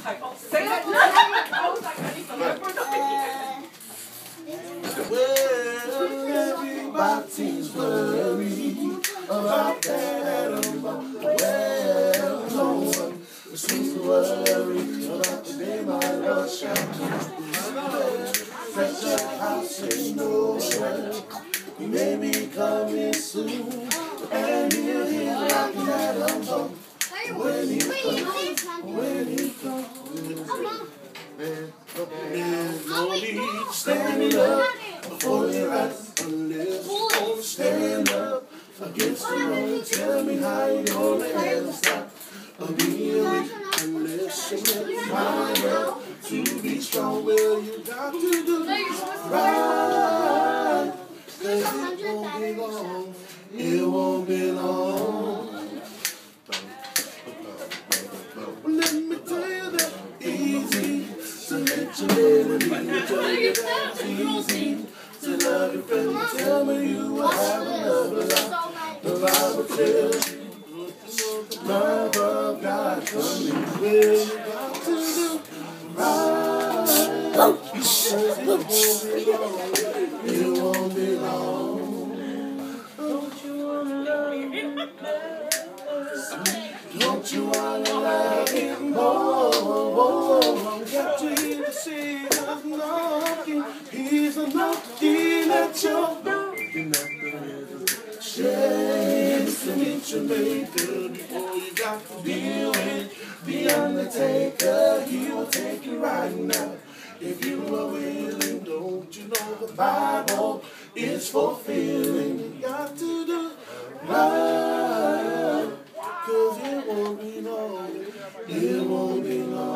Say that. Well, everybody's worried about that Adam. Well, no one seems to worry about the day my love shall come. Fresh house in nowhere. He may be coming soon, and he'll hear rocking Adam's home. When he comes, there's no need standing up before your eyes unless you gonna stand up against the road. Tell me how you gonna ever stop being weak unless you let find out to be strong. Well, you got to do right, 'cause it won't be long. It won't be long. Let me tell you that easy to let your baby tell you that it's easy to love your friend. Tell me you will have another life. The Bible tells you love of God coming. Well, you got to do right, because it won't be long. It won't be long. Don't you wanna love him? Don't you wanna love him more? Got to hear the sailors knocking. He's a knocking at your door. Chance to meet your maker before you got to deal with the undertaker. He will take you right now if you are willing. Don't you know the Bible is fulfilling? You got to do right, 'cause it won't be long. It won't be long.